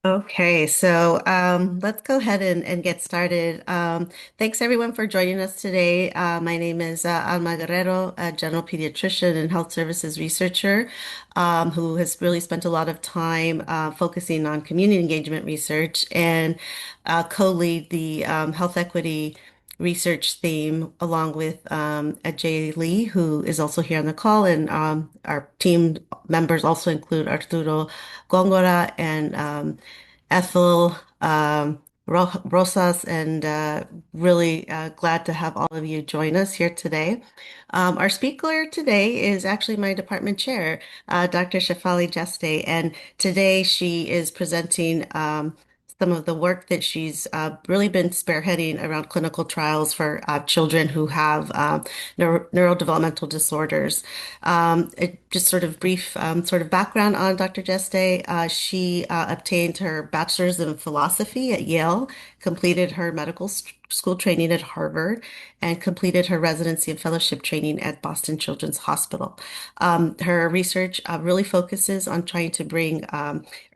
Okay, so let's go ahead and get started. Thanks everyone for joining us today. My name is Alma Guerrero, a general pediatrician and health services researcher who has really spent a lot of time focusing on community engagement research and co-lead the health equity research theme along with Ajay Lee, who is also here on the call. And our team members also include Arturo Gongora and Ethel Rosas, and really glad to have all of you join us here today. Our speaker today is actually my department chair, Dr. Shafali Jeste, and today she is presenting some of the work that she's really been spearheading around clinical trials for children who have neurodevelopmental disorders. Just sort of brief sort of background on Dr. Jeste. She obtained her bachelor's in philosophy at Yale, completed her medical school training at Harvard, and completed her residency and fellowship training at Boston Children's Hospital. Her research really focuses on trying to bring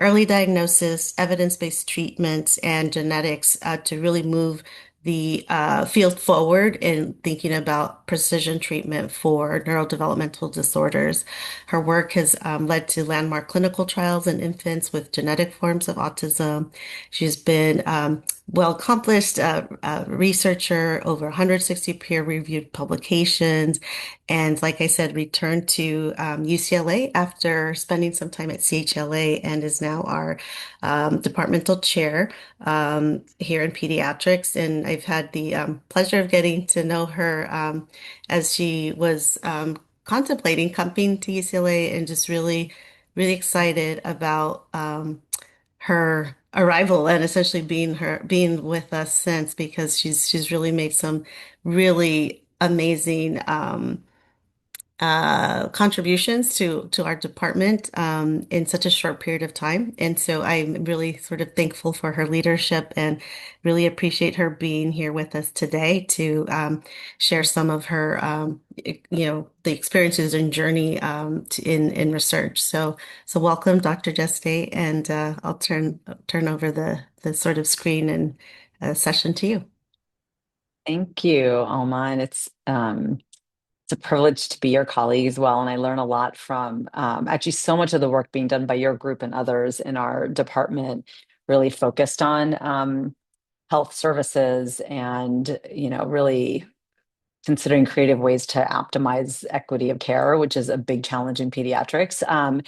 early diagnosis, evidence-based treatments, and genetics to really move the field forward in thinking about precision treatment for neurodevelopmental disorders. Her work has led to landmark clinical trials in infants with genetic forms of autism. She's been well accomplished researcher, over 160 peer-reviewed publications, and like I said, returned to UCLA after spending some time at CHLA and is now our departmental chair here in pediatrics. And I've had the pleasure of getting to know her as she was contemplating coming to UCLA and just really excited about her arrival and essentially being with us since because she's really made some really amazing contributions to our department in such a short period of time. And so I'm really sort of thankful for her leadership and really appreciate her being here with us today to share some of her, the experiences and journey in research. So welcome, Dr. Jeste, and I'll turn over the sort of screen and session to you. Thank you, Alma. And it's a privilege to be your colleague as well. And I learn a lot from actually so much of the work being done by your group and others in our department really focused on health services and, really considering creative ways to optimize equity of care, which is a big challenge in pediatrics. I'm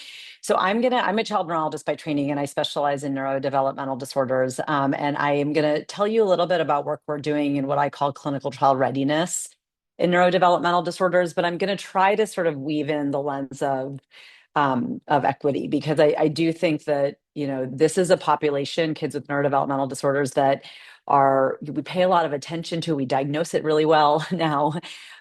a child neurologist by training, and I specialize in neurodevelopmental disorders. And I am gonna tell you a little bit about work we're doing in what I call clinical trial readiness in neurodevelopmental disorders. But I'm gonna try to sort of weave in the lens of equity, because I do think that, this is a population, kids with neurodevelopmental disorders, that we pay a lot of attention to. We diagnose it really well now.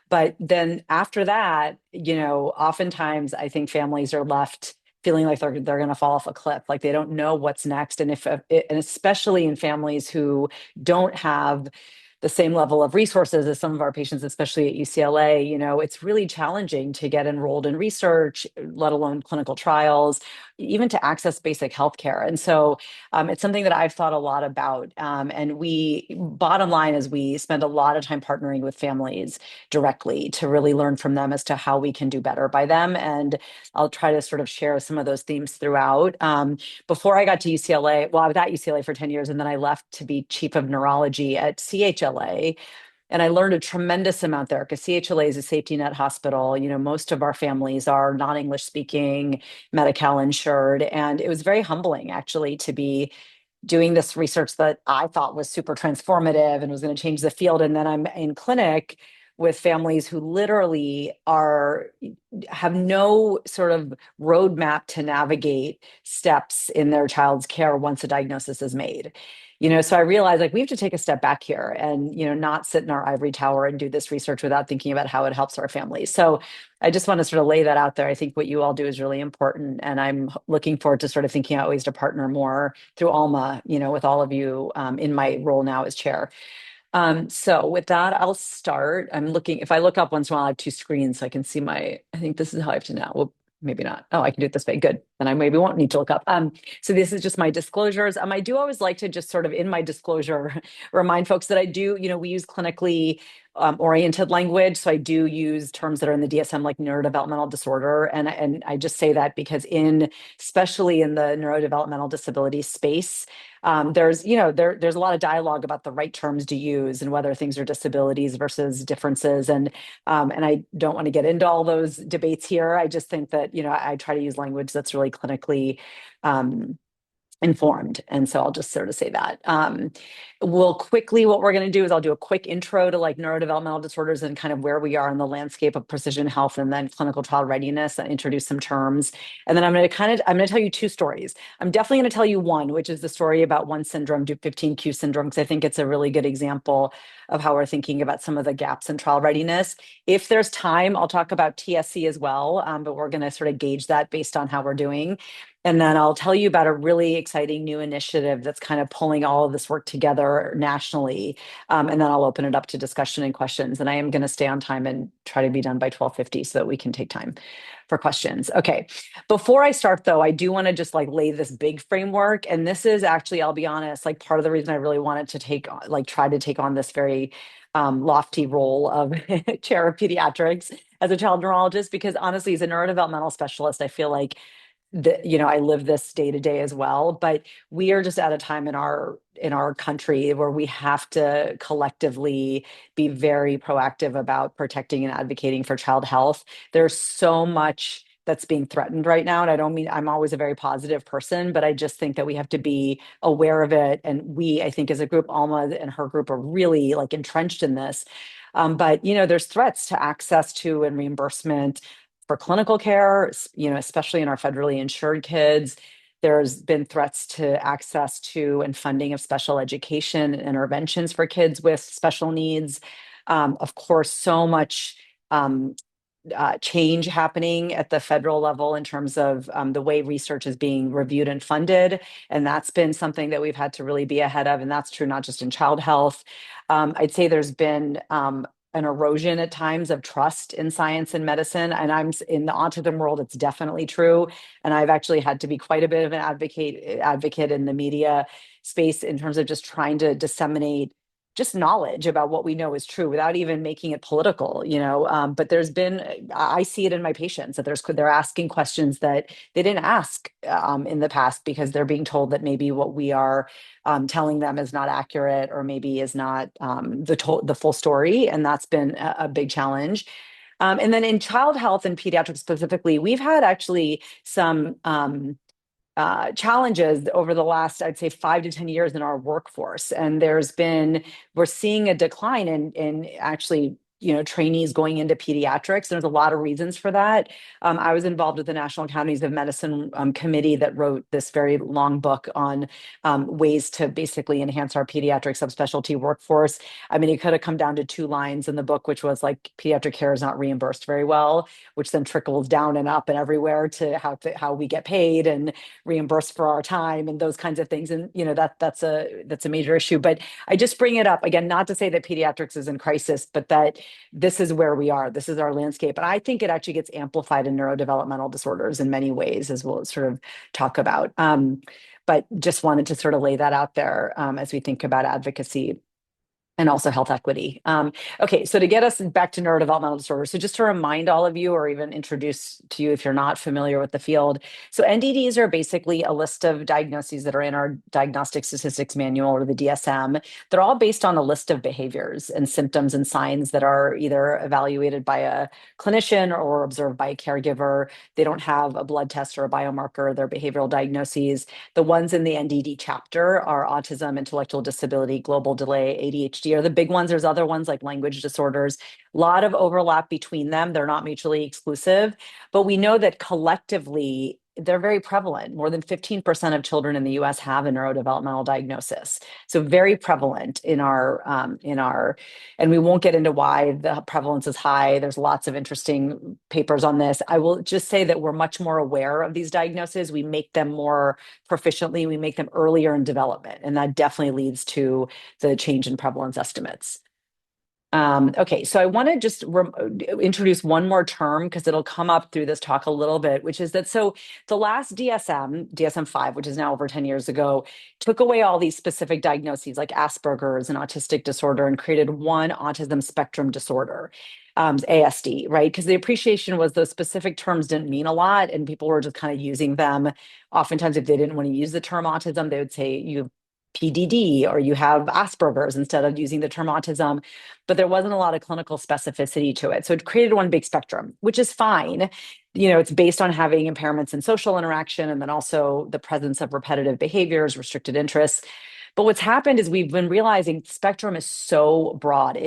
But then after that, oftentimes I think families are left feeling like they're going to fall off a cliff, like they don't know what's next. And and especially in families who don't have the same level of resources as some of our patients, especially at UCLA, it's really challenging to get enrolled in research, let alone clinical trials, even to access basic healthcare. And so it's something that I've thought a lot about. And bottom line is, we spend a lot of time partnering with families directly to really learn from them as to how we can do better by them. And I'll try to sort of share some of those themes throughout. Before I got to UCLA, well, I was at UCLA for 10 years, and then I left to be chief of neurology at CHLA. And I learned a tremendous amount there, because CHLA is a safety net hospital. Most of our families are non-English speaking, Medi-Cal insured. And it was very humbling, actually, to be doing this research that I thought was super transformative and was going to change the field. And then I'm in clinic with families who literally have no sort of roadmap to navigate steps in their child's care once a diagnosis is made. So I realized, like, we have to take a step back here and, not sit in our ivory tower and do this research without thinking about how it helps our families. So I just want to sort of lay that out there. I think what you all do is really important, and I'm looking forward to sort of thinking out ways to partner more through Alma, with all of you in my role now as chair. So with that, I'll start. If I look up once in a while, I have two screens so I can see I think this is how I have to now. Well, maybe not. Oh, I can do it this way. Good. then I maybe won't need to look up. So this is just my disclosures. I do always like to just sort of in my disclosure remind folks that I do, we use clinically oriented language. So I do use terms that are in the DSM, like neurodevelopmental disorder. And I just say that because especially in the neurodevelopmental disability space, there's a lot of dialogue about the right terms to use and whether things are disabilities versus differences. And I don't want to get into all those debates here. I just think that, I try to use language that's really clinically um, informed. And so I'll just sort of say that. What we're going to do is I'll do a quick intro to like neurodevelopmental disorders and kind of where we are in the landscape of precision health and then clinical trial readiness and introduce some terms. And then I'm going to tell you two stories. I'm definitely going to tell you one, which is the story about one syndrome, Dup15q syndrome, because I think it's a really good example of how we're thinking about some of the gaps in trial readiness. If there's time, I'll talk about TSC as well, but we're going to sort of gauge that based on how we're doing. And then I'll tell you about a really exciting new initiative that's kind of pulling all of this work together nationally. And then I'll open it up to discussion and questions. And I am going to stay on time and try to be done by 12:50 so that we can take time for questions. Okay. Before I start though, I do want to just like lay this big framework. And this is actually, I'll be honest, like part of the reason I really wanted to try to take on this very lofty role of chair of pediatrics as a child neurologist, because honestly, as a neurodevelopmental specialist, I feel like I live this day to day as well, but we are just at a time in our country where we have to collectively be very proactive about protecting and advocating for child health. There's so much that's being threatened right now. And I don't mean I'm always a very positive person, but I just think that we have to be aware of it. And I think as a group, Alma and her group are really like entrenched in this. But there's threats to access to and reimbursement for clinical care, especially in our federally insured kids. There's been threats to access to and funding of special education and interventions for kids with special needs. Of course, so much change happening at the federal level in terms of the way research is being reviewed and funded. And that's been something that we've had to really be ahead of. And that's true not just in child health. I'd say there's been an erosion at times of trust in science and medicine. And I'm in the autism world, it's definitely true. And I've actually had to be quite a bit of an advocate in the media space in terms of just trying to disseminate just knowledge about what we know is true without even making it political, but I see it in my patients that they're asking questions that they didn't ask in the past because they're being told that maybe what we are telling them is not accurate or maybe is not the full story. And that's been a big challenge. And then in child health and pediatrics specifically, we've had actually some challenges over the last, I'd say, 5 to 10 years in our workforce. And we're seeing a decline in actually, trainees going into pediatrics. There's a lot of reasons for that. I was involved with the National Academies of Medicine committee that wrote this very long book on ways to basically enhance our pediatric subspecialty workforce. I mean, it could have come down to 2 lines in the book, which was like pediatric care is not reimbursed very well, which then trickles down and up and everywhere to how we get paid and reimbursed for our time and those kinds of things. And that's a major issue. But I just bring it up again, not to say that pediatrics is in crisis, but that this is where we are. This is our landscape. And I think it actually gets amplified in neurodevelopmental disorders in many ways, as we'll sort of talk about. But just wanted to sort of lay that out there as we think about advocacy and also health equity. Okay, so to get us back to neurodevelopmental disorders, so just to remind all of you or even introduce to you if you're not familiar with the field. So NDDs are basically a list of diagnoses that are in our Diagnostic Statistics Manual or the DSM. They're all based on a list of behaviors and symptoms and signs that are either evaluated by a clinician or observed by a caregiver. They don't have a blood test or a biomarker. They're behavioral diagnoses. The ones in the NDD chapter are autism, intellectual disability, global delay, ADHD are the big ones. There's other ones like language disorders, a lot of overlap between them. They're not mutually exclusive, but we know that collectively they're very prevalent. More than 15% of children in the US have a neurodevelopmental diagnosis. So very prevalent and we won't get into why the prevalence is high. There's lots of interesting papers on this. I will just say that we're much more aware of these diagnoses. We make them more proficiently. We make them earlier in development. And that definitely leads to the change in prevalence estimates. Okay, so I want to just introduce one more term because it'll come up through this talk a little bit, which is that so the last DSM-5, which is now over 10 years ago, took away all these specific diagnoses like Asperger's and autistic disorder and created one autism spectrum disorder, ASD, right? Because the appreciation was those specific terms didn't mean a lot and people were just kind of using them. Oftentimes, if they didn't want to use the term autism, they would say you PDD or you have Asperger's instead of using the term autism, but there wasn't a lot of clinical specificity to it. So it created one big spectrum, which is fine. It's based on having impairments in social interaction and then also the presence of repetitive behaviors, restricted interests. But what's happened is we've been realizing spectrum is so broad.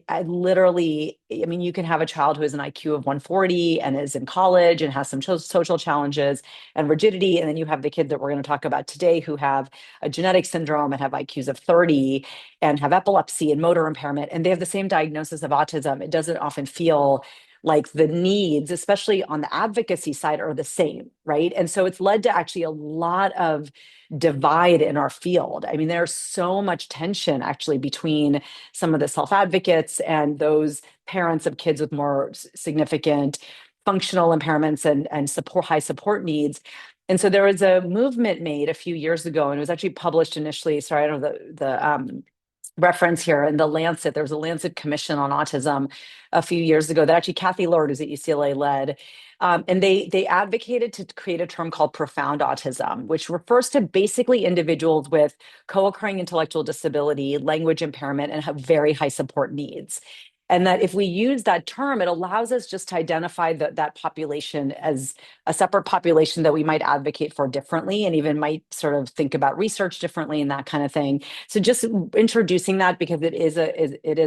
I literally, I mean, you can have a child who has an IQ of 140 and is in college and has some social challenges and rigidity. And then you have the kid that we're going to talk about today who have a genetic syndrome and have IQs of 30 and have epilepsy and motor impairment. And they have the same diagnosis of autism. It doesn't often feel like the needs, especially on the advocacy side, are the same, right? And so it's led to actually a lot of divide in our field. I mean, there's so much tension actually between some of the self advocates and those parents of kids with more significant functional impairments and support high support needs. And so there was a movement made a few years ago, and it was actually published initially. Sorry, I don't know the reference here in the Lancet. There was a Lancet Commission on Autism a few years ago that actually Kathy Lord, who's at UCLA, led. And they advocated to create a term called profound autism, which refers to basically individuals with co-occurring intellectual disability, language impairment, and have very high support needs. And that if we use that term, it allows us just to identify that population as a separate population that we might advocate for differently and even might sort of think about research differently and that kind of thing. So just introducing that because it is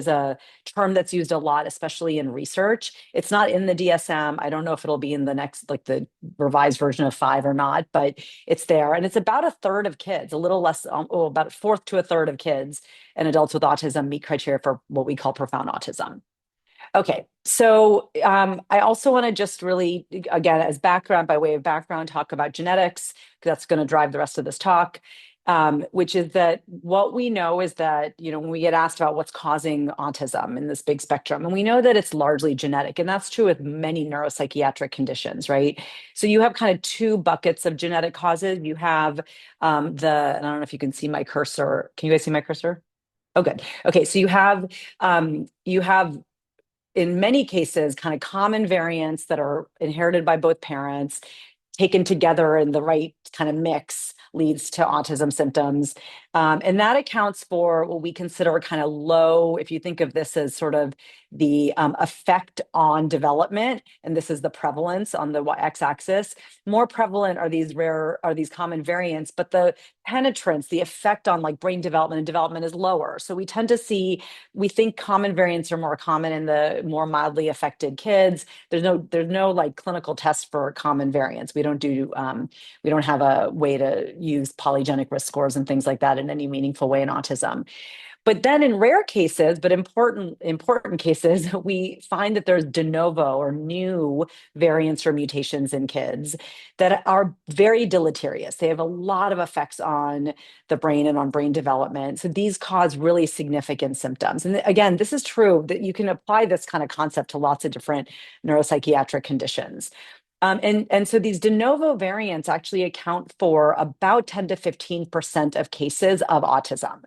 a term that's used a lot, especially in research. It's not in the DSM. I don't know if it'll be in the next, like the revised version of 5 or not, but it's there. And it's about a third of kids, a little less, about a fourth to a third of kids and adults with autism meet criteria for what we call profound autism. Okay, so I also want to just really, again, as background, by way of background, talk about genetics, because that's going to drive the rest of this talk, which is that what we know is that, when we get asked about what's causing autism in this big spectrum, and we know that it's largely genetic, and that's true with many neuropsychiatric conditions, right? So you have kind of two buckets of genetic causes. You have and I don't know if you can see my cursor. Can you guys see my cursor? Oh, good. Okay, so you have in many cases kind of common variants that are inherited by both parents taken together in the right kind of mix leads to autism symptoms. And that accounts for what we consider kind of low, if you think of this as sort of the effect on development, and this is the prevalence on the x-axis, more prevalent are these common variants, but the penetrance, the effect on like brain development and development is lower. So we think common variants are more common in the more mildly affected kids. There's no like clinical test for common variants. We don't have a way to use polygenic risk scores and things like that in any meaningful way in autism. But then in rare cases, but important cases, we find that there's de novo or new variants or mutations in kids that are very deleterious. They have a lot of effects on the brain and on brain development. So these cause really significant symptoms. And again, this is true that you can apply this kind of concept to lots of different neuropsychiatric conditions. And so these de novo variants actually account for about 10 to 15% of cases of autism.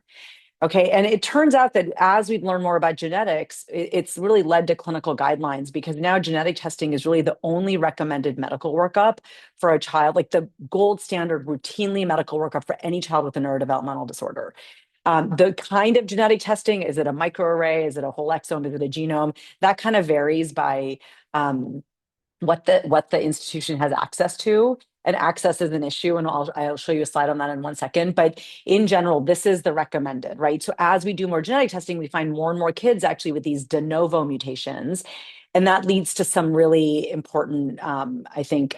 Okay, and it turns out that as we've learned more about genetics, it's really led to clinical guidelines because now genetic testing is really the only recommended medical workup for a child, like the gold standard routinely medical workup for any child with a neurodevelopmental disorder. The kind of genetic testing, is it a microarray? Is it a whole exome? Is it a genome? That kind of varies by what the institution has access to. And access is an issue, and I'll show you a slide on that in 1 second. But in general, this is the recommended, right? So as we do more genetic testing, we find more and more kids actually with these de novo mutations. And that leads to some really important, I think,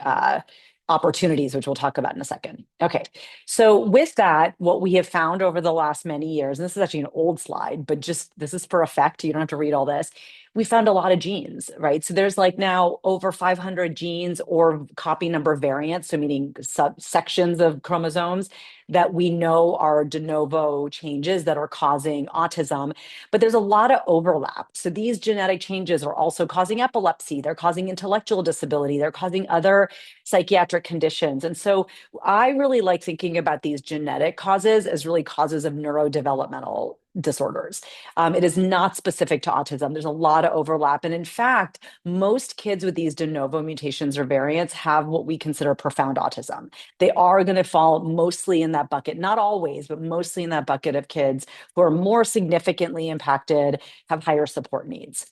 opportunities, which we'll talk about in a second. Okay, so with that, what we have found over the last many years, and this is actually an old slide, but just this is for effect, you don't have to read all this. we found a lot of genes, right? So there's like now over 500 genes or copy number variants, so meaning subsections of chromosomes that we know are de novo changes that are causing autism, but there's a lot of overlap. So these genetic changes are also causing epilepsy, they're causing intellectual disability, they're causing other psychiatric conditions. And so I really like thinking about these genetic causes as really causes of neurodevelopmental disorders. It is not specific to autism. There's a lot of overlap. And in fact, most kids with these de novo mutations or variants have what we consider profound autism. They are going to fall mostly in that bucket, not always, but mostly in that bucket of kids who are more significantly impacted, have higher support needs.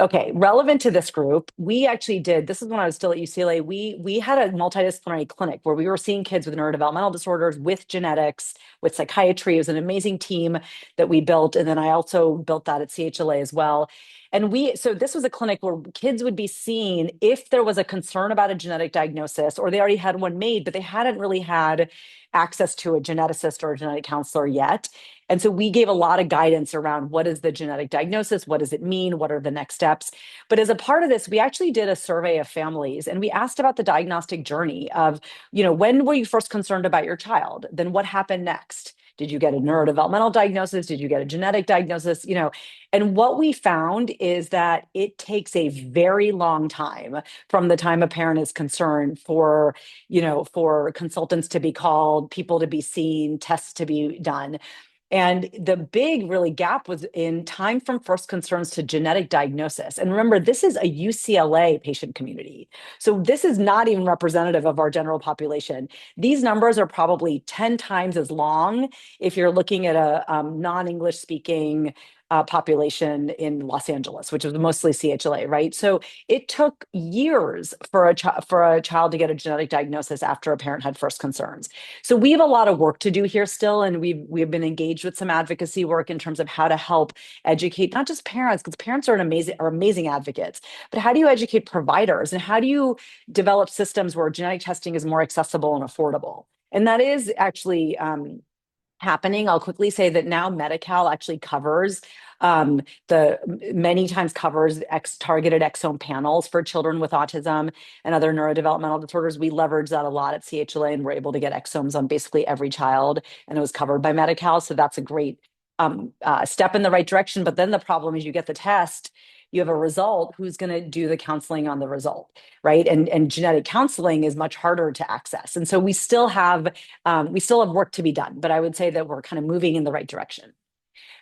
Okay, relevant to this group, we actually did, this is when I was still at UCLA, we had a multidisciplinary clinic where we were seeing kids with neurodevelopmental disorders, with genetics, with psychiatry. It was an amazing team that we built. And then I also built that at CHLA as well. And so this was a clinic where kids would be seen if there was a concern about a genetic diagnosis, or they already had one made, but they hadn't really had access to a geneticist or a genetic counselor yet. And so we gave a lot of guidance around what is the genetic diagnosis, what does it mean, what are the next steps. But as a part of this, we actually did a survey of families and we asked about the diagnostic journey of, when were you first concerned about your child? Then what happened next? Did you get a neurodevelopmental diagnosis? Did you get a genetic diagnosis? And what we found is that it takes a very long time from the time a parent is concerned for consultants to be called, people to be seen, tests to be done. And the big really gap was in time from first concerns to genetic diagnosis. And remember, this is a UCLA patient community. So this is not even representative of our general population. These numbers are probably 10 times as long if you're looking at a non-English speaking population in Los Angeles, which was mostly CHLA, right? So it took years for a child to get a genetic diagnosis after a parent had first concerns. So we have a lot of work to do here still, and we've been engaged with some advocacy work in terms of how to help educate not just parents, because parents are amazing advocates, but how do you educate providers and how do you develop systems where genetic testing is more accessible and affordable? And that is actually happening. I'll quickly say that now Medi-Cal actually covers the many times covers targeted exome panels for children with autism and other neurodevelopmental disorders. We leverage that a lot at CHLA and we're able to get exomes on basically every child, and it was covered by Medi-Cal. So that's a great step in the right direction. But then the problem is you get the test, you have a result, who's going to do the counseling on the result, right? And genetic counseling is much harder to access. And so we still have work to be done, but I would say that we're kind of moving in the right direction.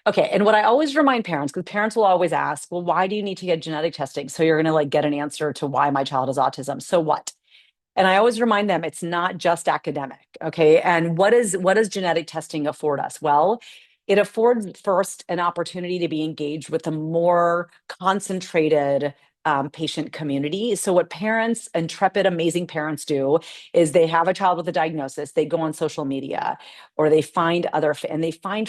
Okay, and what I always remind parents, because parents will always ask, well, why do you need to get genetic testing? So you're going to like get an answer to why my child has autism. So what? And I always remind them it's not just academic, okay? And what does genetic testing afford us? Well, it affords first an opportunity to be engaged with a more concentrated patient community. So what parents, intrepid, amazing parents do is they have a child with a diagnosis, they go on social media, or they find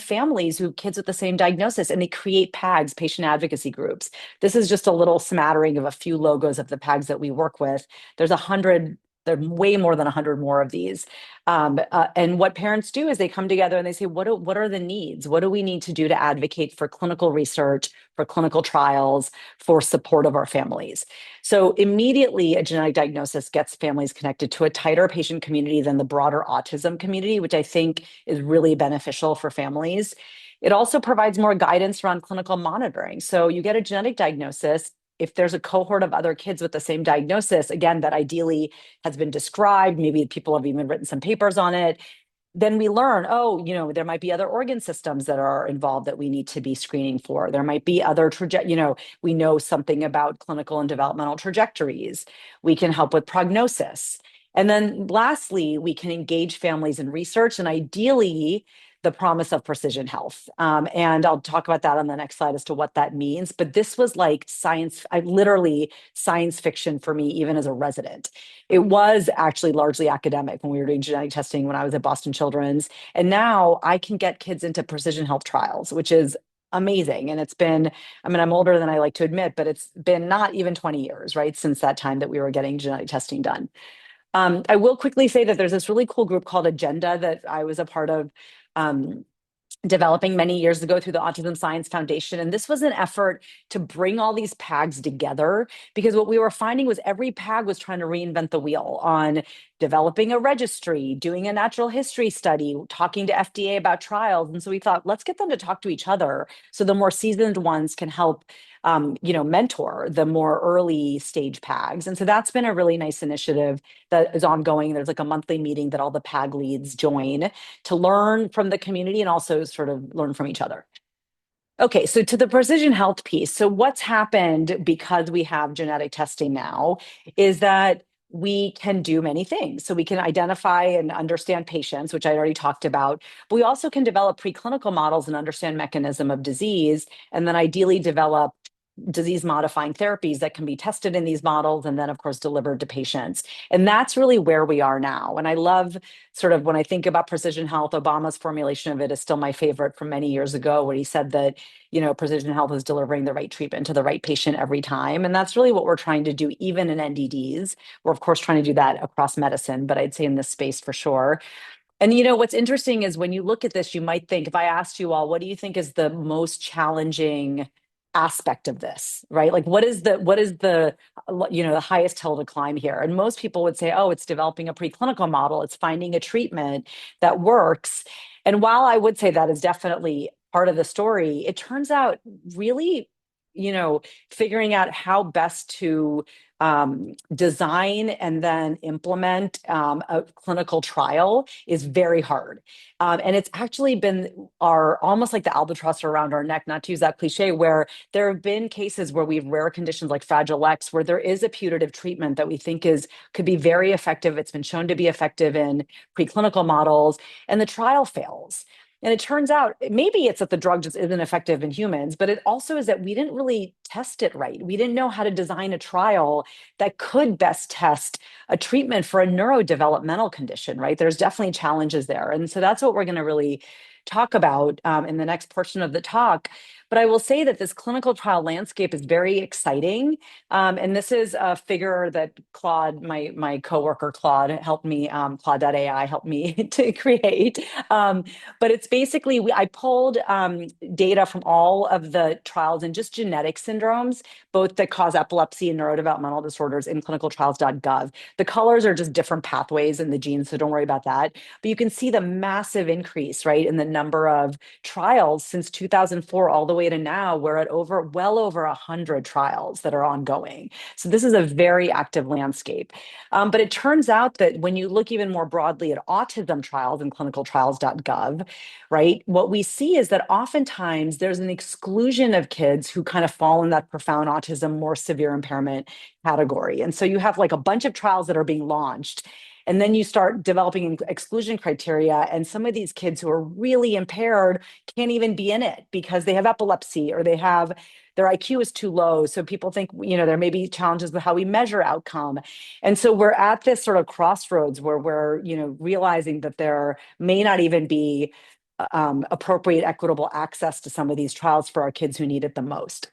families who have kids with the same diagnosis, and they create PAGs, patient advocacy groups. This is just a little smattering of a few logos of the PAGs that we work with. There's 100. There are way more than 100 more of these. And what parents do is they come together and they say, what are the needs? What do we need to do to advocate for clinical research, for clinical trials, for support of our families? So immediately a genetic diagnosis gets families connected to a tighter patient community than the broader autism community, which I think is really beneficial for families. It also provides more guidance around clinical monitoring. So you get a genetic diagnosis. If there's a cohort of other kids with the same diagnosis, again, that ideally has been described, maybe people have even written some papers on it, then we learn, oh, there might be other organ systems that are involved that we need to be screening for. There might be other we know something about clinical and developmental trajectories. We can help with prognosis. And then lastly, we can engage families in research and ideally the promise of precision health. And I'll talk about that on the next slide as to what that means. But this was like literally science fiction for me, even as a resident. It was actually largely academic when we were doing genetic testing when I was at Boston Children's. And now I can get kids into precision health trials, which is amazing. And I'm older than I like to admit, but it's been not even 20 years, right, since that time that we were getting genetic testing done. I will quickly say that there's this really cool group called Agenda that I was a part of developing many years ago through the Autism Science Foundation. And this was an effort to bring all these PAGs together, because what we were finding was every PAG was trying to reinvent the wheel on developing a registry, doing a natural history study, talking to FDA about trials. And so we thought, let's get them to talk to each other so the more seasoned ones can help mentor the more early stage PAGs. And so that's been a really nice initiative that is ongoing. There's like a monthly meeting that all the PAG leads join to learn from the community and also sort of learn from each other. Okay, so to the precision health piece. So what's happened because we have genetic testing now is that we can do many things. So we can identify and understand patients, which I already talked about, but we also can develop preclinical models and understand mechanism of disease, and then ideally develop disease modifying therapies that can be tested in these models and then of course delivered to patients. And that's really where we are now. And I love sort of when I think about precision health, Obama's formulation of it is still my favorite from many years ago, where he said that, precision health is delivering the right treatment to the right patient every time. And that's really what we're trying to do, even in NDDs. We're of course trying to do that across medicine, but I'd say in this space for sure. And what's interesting is when you look at this, you might think, if I asked you all, what do you think is the most challenging aspect of this, right? Like what is the highest hill to climb here? And most people would say, oh, it's developing a preclinical model, it's finding a treatment that works. And while I would say that is definitely part of the story, it turns out really, figuring out how best to design and then implement a clinical trial is very hard. And it's actually been our almost like the albatross around our neck, not to use that cliche, where there have been cases where we have rare conditions like Fragile X, where there is a putative treatment that we think could be very effective. It's been shown to be effective in preclinical models, and the trial fails. And it turns out maybe it's that the drug just isn't effective in humans, but it also is that we didn't really test it right. We didn't know how to design a trial that could best test a treatment for a neurodevelopmental condition, right? There's definitely challenges there. And so that's what we're going to really talk about in the next portion of the talk. But I will say that this clinical trial landscape is very exciting. And this is a figure that Claude, my coworker Claude, helped me, Claude.ai helped me to create. But it's basically, I pulled data from all of the trials and just genetic syndromes, both that cause epilepsy and neurodevelopmental disorders in clinicaltrials.gov. The colors are just different pathways in the genes, so don't worry about that. But you can see the massive increase, right, in the number of trials since 2004 all the way to now. We're at well over 100 trials that are ongoing. So this is a very active landscape. But it turns out that when you look even more broadly at autism trials in clinicaltrials.gov, right, what we see is that oftentimes there's an exclusion of kids who kind of fall in that profound autism, more severe impairment category. And so you have like a bunch of trials that are being launched. And then you start developing exclusion criteria, and some of these kids who are really impaired can't even be in it because they have epilepsy or their IQ is too low. So people think, there may be challenges with how we measure outcome. And so we're at this sort of crossroads where we're, realizing that there may not even be appropriate, equitable access to some of these trials for our kids who need it the most.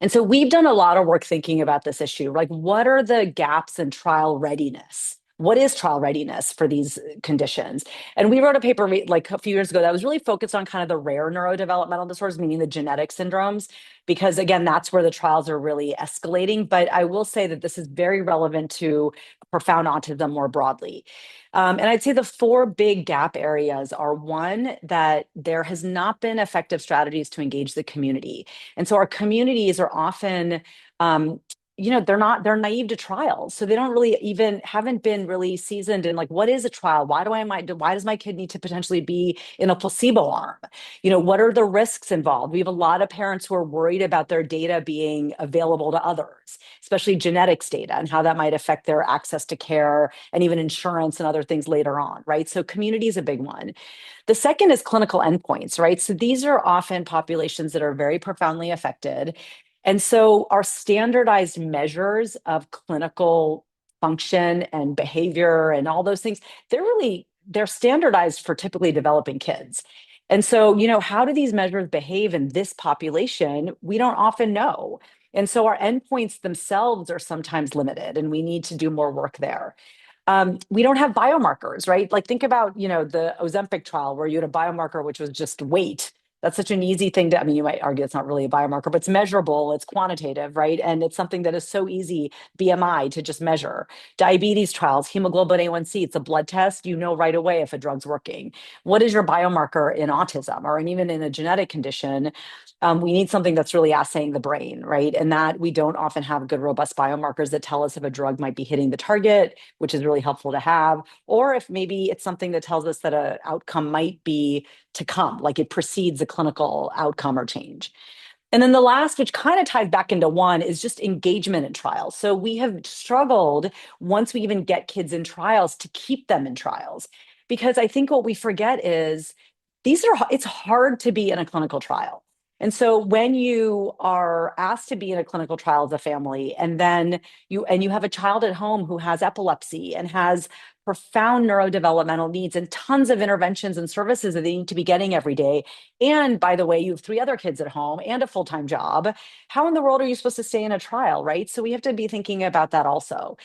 And so we've done a lot of work thinking about this issue. Like, what are the gaps in trial readiness? What is trial readiness for these conditions? And we wrote a paper like a few years ago that was really focused on kind of the rare neurodevelopmental disorders, meaning the genetic syndromes, because again, that's where the trials are really escalating. But I will say that this is very relevant to profound autism more broadly. And I'd say the four big gap areas are: one, that there has not been effective strategies to engage the community. And so our communities are often, they're naive to trials. So they don't really haven't been really seasoned in like, what is a trial? Why does my kid need to potentially be in a placebo arm? What are the risks involved? We have a lot of parents who are worried about their data being available to others, especially genetics data, and how that might affect their access to care and even insurance and other things later on, right? So community is a big one. The second is clinical endpoints, right? So these are often populations that are very profoundly affected. And so our standardized measures of clinical function and behavior and all those things, they're standardized for typically developing kids. And so, how do these measures behave in this population? We don't often know. And so our endpoints themselves are sometimes limited, and we need to do more work there. We don't have biomarkers, right? Like think about, the Ozempic trial where you had a biomarker, which was just weight. That's such an easy thing to, I mean, you might argue it's not really a biomarker, but it's measurable, it's quantitative, right? And it's something that is so easy, BMI, to just measure. Diabetes trials, hemoglobin A1C, it's a blood test. You know right away if a drug's working. What is your biomarker in autism or even in a genetic condition? We need something that's really assaying the brain, right? And that we don't often have good, robust biomarkers that tell us if a drug might be hitting the target, which is really helpful to have, or if maybe it's something that tells us that an outcome might be to come, like it precedes a clinical outcome or change. And then the last, which kind of ties back into one, is just engagement in trials. So we have struggled once we even get kids in trials to keep them in trials. Because I think what we forget is it's hard to be in a clinical trial. And so when you are asked to be in a clinical trial as a family, and then you have a child at home who has epilepsy and has profound neurodevelopmental needs and tons of interventions and services that they need to be getting every day. And by the way, you have three other kids at home and a full-time job. How in the world are you supposed to stay in a trial, right? So we have to be thinking about that also.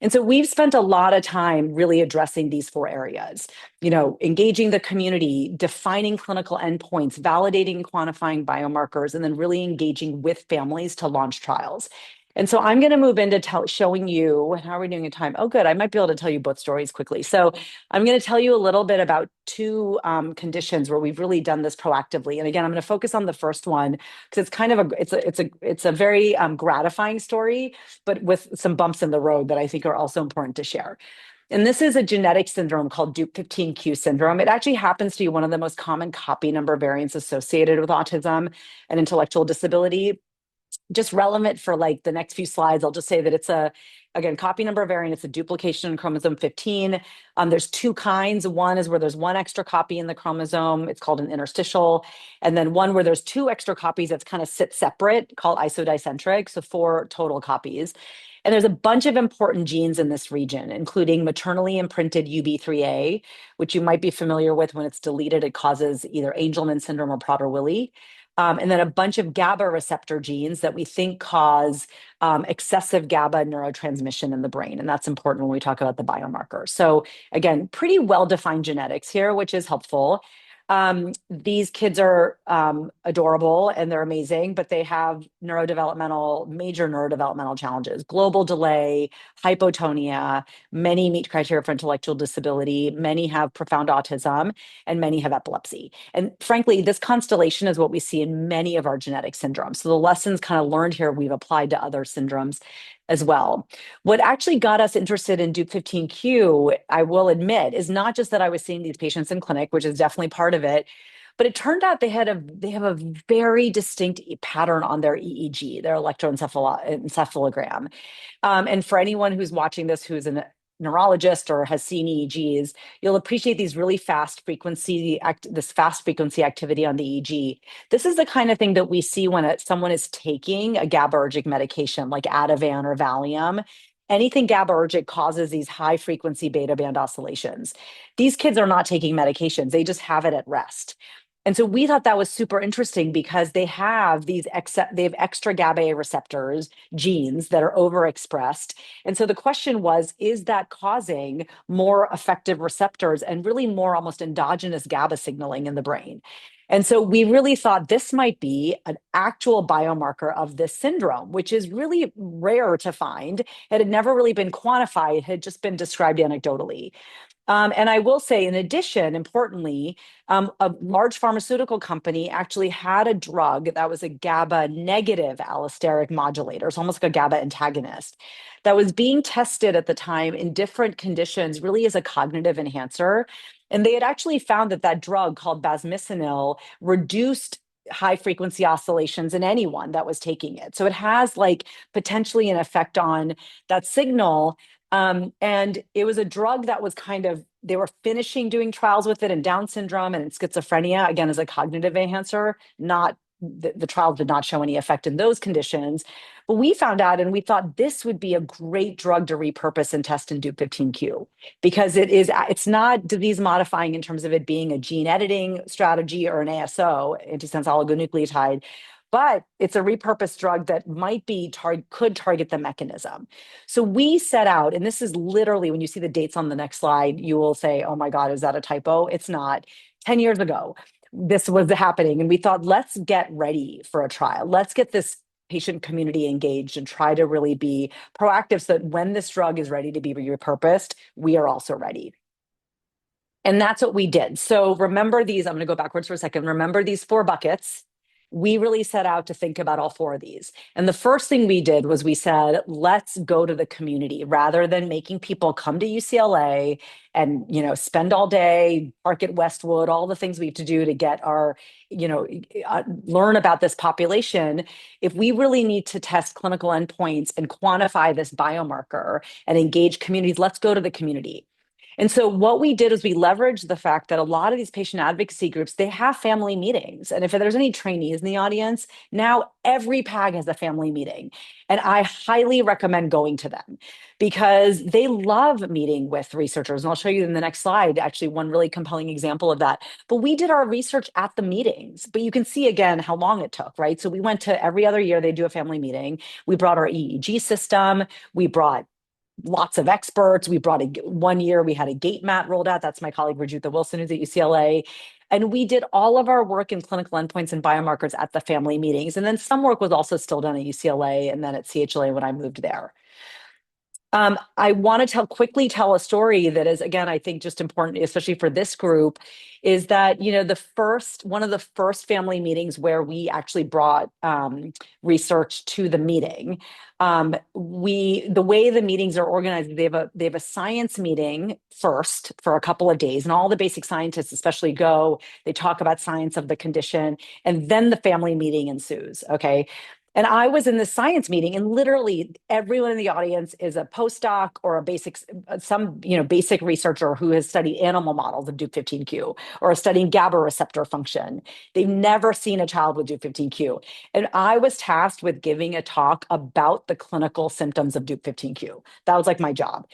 And so we've spent a lot of time really addressing these four areas, engaging the community, defining clinical endpoints, validating and quantifying biomarkers, and then really engaging with families to launch trials. And so I'm going to move into showing you, how are we doing in time? Oh, good. I might be able to tell you both stories quickly. So I'm going to tell you a little bit about two conditions where we've really done this proactively. And again, I'm going to focus on the first one because it's kind of it's a very gratifying story, but with some bumps in the road that I think are also important to share. And this is a genetic syndrome called Dup15q syndrome. It actually happens to be one of the most common copy number variants associated with autism and intellectual disability. Just relevant for like the next few slides, I'll just say that it's again, copy number variant. It's a duplication in chromosome 15. There's two kinds. One is where there's one extra copy in the chromosome. It's called an interstitial. And then one where there's two extra copies that's kind of sit separate, called isodicentric. So four total copies. And there's a bunch of important genes in this region, including maternally imprinted UB3A, which you might be familiar with. When it's deleted, it causes either Angelman syndrome or Prader-Willi. And then a bunch of GABA receptor genes that we think cause excessive GABA neurotransmission in the brain. And that's important when we talk about the biomarker. So again, pretty well-defined genetics here, which is helpful. These kids are adorable and they're amazing, but they have major neurodevelopmental challenges, global delay, hypotonia, many meet criteria for intellectual disability, many have profound autism, and many have epilepsy. And frankly, this constellation is what we see in many of our genetic syndromes. So the lessons kind of learned here, we've applied to other syndromes as well. What actually got us interested in Dup15q, I will admit, is not just that I was seeing these patients in clinic, which is definitely part of it, but it turned out they have a very distinct pattern on their EEG, their electroencephalogram. And for anyone who's watching this, who's a neurologist or has seen EEGs, you'll appreciate this fast frequency activity on the EEG. This is the kind of thing that we see when someone is taking a GABAergic medication like Ativan or Valium. Anything GABAergic causes these high frequency beta band oscillations. These kids are not taking medications, they just have it at rest. And so we thought that was super interesting because they have extra GABA receptors, genes that are overexpressed. And so the question was, is that causing more effective receptors and really more almost endogenous GABA signaling in the brain? And so we really thought this might be an actual biomarker of this syndrome, which is really rare to find. It had never really been quantified, it had just been described anecdotally. And I will say, in addition, importantly, a large pharmaceutical company actually had a drug that was a GABA negative allosteric modulator. It's almost like a GABA antagonist that was being tested at the time in different conditions, really as a cognitive enhancer. And they had actually found that drug called basmicinil reduced high frequency oscillations in anyone that was taking it. So it has like potentially an effect on that signal. And it was a drug that was they were finishing doing trials with it in Down syndrome and in schizophrenia, again, as a cognitive enhancer. The trial did not show any effect in those conditions. But we found out and we thought this would be a great drug to repurpose and test in Dup15q because it's not disease modifying in terms of it being a gene editing strategy or an ASO, antisense oligonucleotide. but it's a repurposed drug that might be could target the mechanism. So we set out, and this is literally when you see the dates on the next slide, you will say, oh my God, is that a typo? It's not. 10 years ago, this was happening. And we thought, let's get ready for a trial. Let's get this patient community engaged and try to really be proactive so that when this drug is ready to be repurposed, we are also ready. And that's what we did. So remember these, I'm going to go backwards for a second. Remember these 4 buckets. We really set out to think about all 4 of these. And the first thing we did was we said, let's go to the community rather than making people come to UCLA and, spend all day, park at Westwood, all the things we have to do to get our, learn about this population. If we really need to test clinical endpoints and quantify this biomarker and engage communities, let's go to the community. And so what we did is we leveraged the fact that a lot of these patient advocacy groups, they have family meetings. And if there's any trainees in the audience, now every PAG has a family meeting. And I highly recommend going to them because they love meeting with researchers. And I'll show you in the next slide, actually, one really compelling example of that. But we did our research at the meetings, but you can see again how long it took, right? So we went to every other year, they do a family meeting. We brought our EEG system. We brought lots of experts. We brought one year, we had a gait mat rolled out. That's my colleague, Rajutha Wilson, who's at UCLA. And we did all of our work in clinical endpoints and biomarkers at the family meetings. And then some work was also still done at UCLA and then at CHLA when I moved there. I want to quickly tell a story that is, again, I think just important, especially for this group, is that, one of the first family meetings where we actually brought research to the meeting. The way the meetings are organized, they have a science meeting first for a couple of days, and all the basic scientists especially go, they talk about science of the condition, and then the family meeting ensues. Okay. And I was in this science meeting, and literally everyone in the audience is a postdoc or some basic researcher who has studied animal models of Dup15q or is studying GABA receptor function. They've never seen a child with Dup15q. And I was tasked with giving a talk about the clinical symptoms of Dup15q. That was like my job.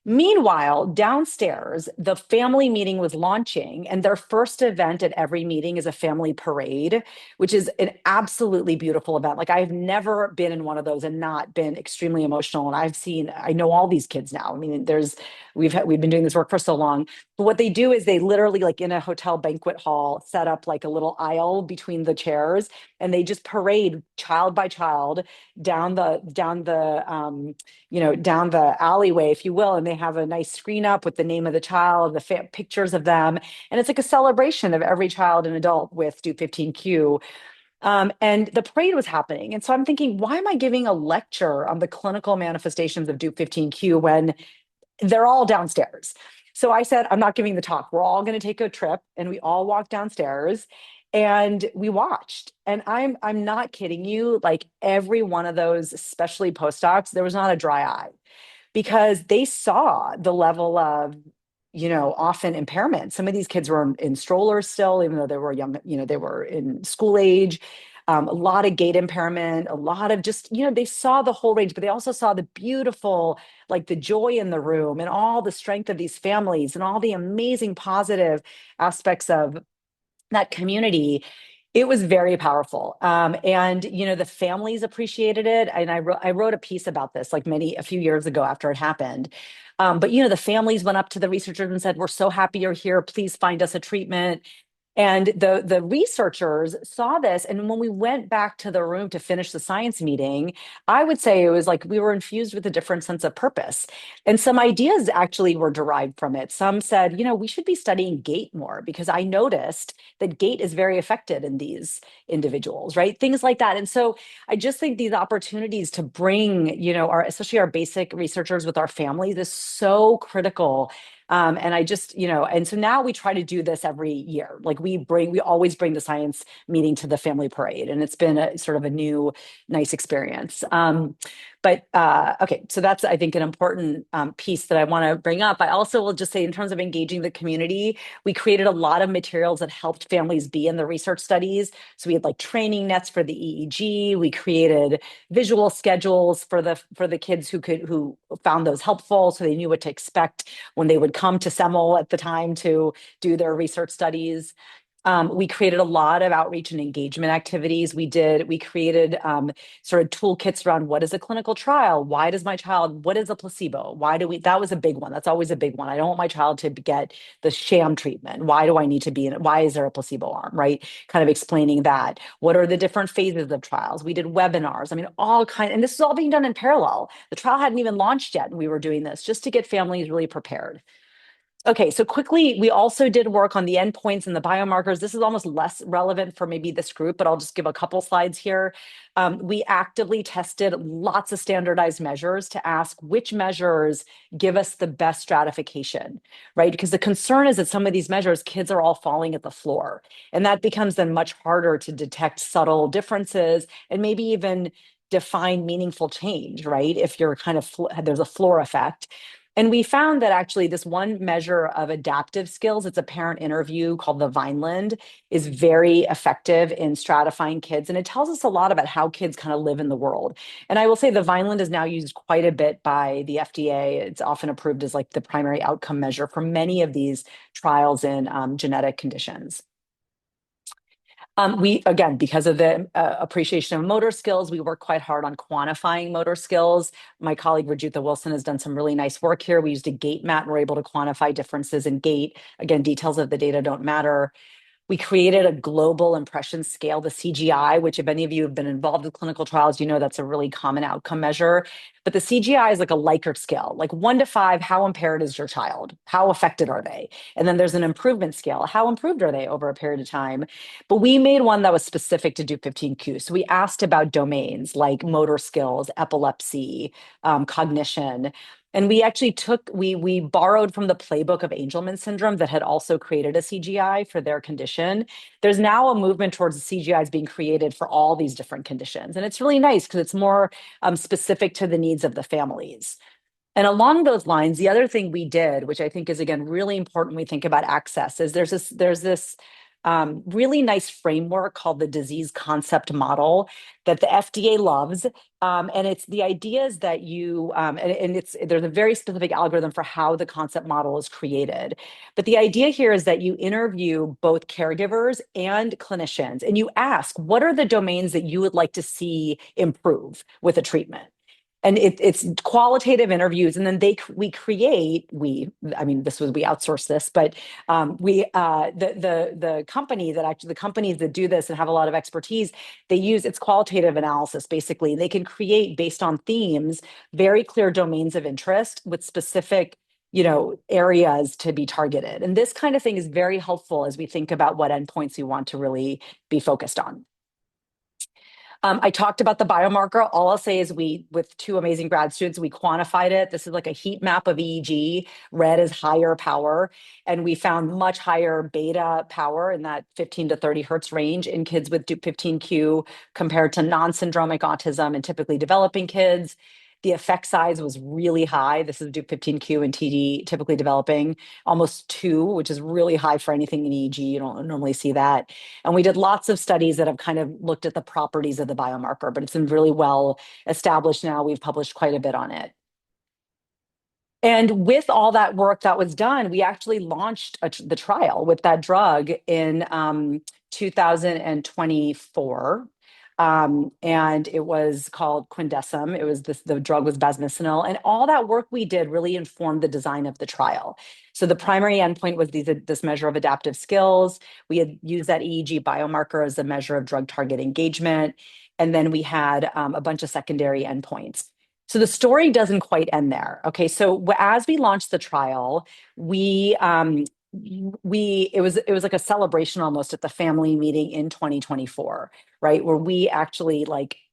Meanwhile, downstairs, the family meeting was launching, and their first event at every meeting is a family parade, which is an absolutely beautiful event. Like, I've never been in one of those and not been extremely emotional. And I know all these kids now. I mean, we've been doing this work for so long. But what they do is they literally, like in a hotel banquet hall, set up like a little aisle between the chairs, and they just parade child by child down the alleyway, if you will, and they have a nice screen up with the name of the child, the pictures of them, and it's like a celebration of every child and adult with Dup15q. And the parade was happening, and so I'm thinking, why am I giving a lecture on the clinical manifestations of Dup15q when they're all downstairs? So I said, I'm not giving the talk. We're all going to take a trip, and we all walked downstairs. And we watched, and I'm not kidding you. Like, every one of those, especially postdocs, there was not a dry eye because they saw the level of, often impairment. Some of these kids were in strollers still, even though they were young, they were in school age. A lot of gait impairment, a lot of just, they saw the whole range, but they also saw the beautiful, like the joy in the room and all the strength of these families and all the amazing positive aspects of that community. It was very powerful. And the families appreciated it. And I wrote a piece about this like a few years ago after it happened. But the families went up to the researchers and said, we're so happy you're here. Please find us a treatment. And the researchers saw this. And when we went back to the room to finish the science meeting, I would say it was like we were infused with a different sense of purpose. And some ideas actually were derived from it. Some said, we should be studying gait more because I noticed that gait is very affected in these individuals, right? Things like that. And so I just think these opportunities to bring, especially our basic researchers with our families is so critical. And I just, and so now we try to do this every year. Like we always bring the science meeting to the family parade, and it's been a sort of a new, nice experience. Okay, so that's, I think, an important piece that I want to bring up. I also will just say, in terms of engaging the community, we created a lot of materials that helped families be in the research studies. So we had like training nets for the EEG. We created visual schedules for the kids who found those helpful, so they knew what to expect when they would come to Semel at the time to do their research studies. We created a lot of outreach and engagement activities. We created sort of toolkits around what is a clinical trial? Why does my child, what is a placebo? That was a big one. That's always a big one. I don't want my child to get the sham treatment. Why do I need to be in it? Why is there a placebo arm, right? Kind of explaining that. What are the different phases of trials? We did webinars. I mean, and this is all being done in parallel. The trial hadn't even launched yet, and we were doing this just to get families really prepared. Okay, so quickly, we also did work on the endpoints and the biomarkers. This is almost less relevant for maybe this group, but I'll just give a couple slides here. We actively tested lots of standardized measures to ask which measures give us the best stratification, right? Because the concern is that some of these measures, kids are all falling at the floor. And that becomes then much harder to detect subtle differences and maybe even define meaningful change, right? If you're kind of, there's a floor effect. And we found that actually this one measure of adaptive skills, it's a parent interview called the Vineland, is very effective in stratifying kids. And it tells us a lot about how kids kind of live in the world. And I will say the Vineland is now used quite a bit by the FDA. It's often approved as like the primary outcome measure for many of these trials in genetic conditions. Again, because of the appreciation of motor skills, we work quite hard on quantifying motor skills. My colleague Rajitha Wilson has done some really nice work here. We used a gait mat and we're able to quantify differences in gait. Again, details of the data don't matter. We created a global impression scale, the CGI, which if any of you have been involved with clinical trials, you know that's a really common outcome measure. But the CGI is like a Likert scale, like 1 to 5, how impaired is your child? How affected are they? And then there's an improvement scale. How improved are they over a period of time? But we made one that was specific to Do15Q. So we asked about domains like motor skills, epilepsy, cognition. And we actually we borrowed from the playbook of Angelman syndrome that had also created a CGI for their condition. There's now a movement towards the CGIs being created for all these different conditions. And it's really nice because it's more specific to the needs of the families. And along those lines, the other thing we did, which I think is again really important when we think about access, is there's this really nice framework called the disease concept model that the FDA loves. And it's the idea is that there's a very specific algorithm for how the concept model is created. But the idea here is that you interview both caregivers and clinicians and you ask, what are the domains that you would like to see improve with a treatment? And it's qualitative interviews, and then we outsource this, but the companies that do this and have a lot of expertise, it's qualitative analysis basically. They can create based on themes very clear domains of interest with specific areas to be targeted. And this kind of thing is very helpful as we think about what endpoints we want to really be focused on. I talked about the biomarker. All I'll say is with 2 amazing grad students, we quantified it. This is like a heat map of EEG. Red is higher power. And we found much higher beta power in that 15 to 30 hertz range in kids with Do15Q compared to non-syndromic autism and typically developing kids. The effect size was really high. This is Do15Q and TD, typically developing, almost 2, which is really high for anything in EEG. You don't normally see that. And we did lots of studies that have kind of looked at the properties of the biomarker, but it's been really well established now. We've published quite a bit on it. And with all that work that was done, we actually launched the trial with that drug in 2024. And it was called Quindecim. The drug was basmicinil. And all that work we did really informed the design of the trial. So the primary endpoint was this measure of adaptive skills. We had used that EEG biomarker as a measure of drug target engagement. And then we had a bunch of secondary endpoints. So the story doesn't quite end there. Okay, so as we launched the trial, it was like a celebration almost at the family meeting in 2024, right? Where we actually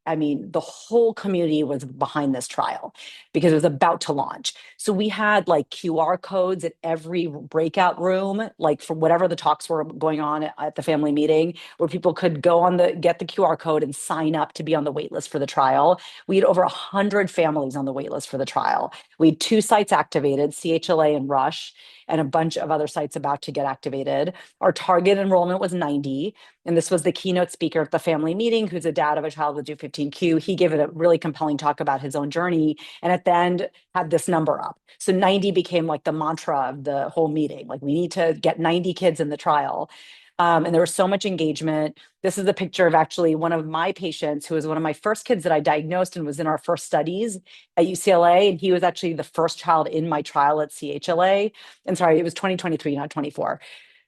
the whole community was behind this trial because it was about to launch. So we had like QR codes at every breakout room, like for whatever the talks were going on at the family meeting, where people could get the QR code and sign up to be on the wait list for the trial. We had over 100 families on the wait list for the trial. We had 2 sites activated, CHLA and Rush, and a bunch of other sites about to get activated. Our target enrollment was 90. And this was the keynote speaker at the family meeting, who's a dad of a child with Do15Q. D15Q. He gave it a really compelling talk about his own journey. And at the end, had this number up. So 90 became like the mantra of the whole meeting. Like, we need to get 90 kids in the trial. And there was so much engagement. This is a picture of actually one of my patients who was one of my first kids that I diagnosed and was in our first studies at UCLA. And he was actually the first child in my trial at CHLA. And sorry, it was 2023, not 24.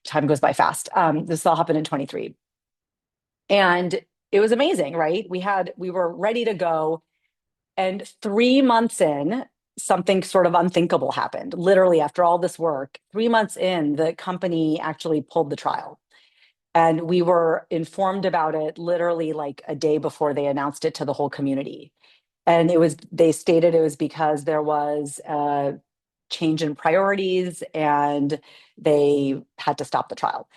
Time goes by fast. This all happened in 23. And it was amazing, right? We were ready to go. And 3 months in, something sort of unthinkable happened. Literally, after all this work, 3 months in, the company actually pulled the trial. And we were informed about it literally like a day before they announced it to the whole community. And they stated it was because there was a change in priorities and they had to stop the trial.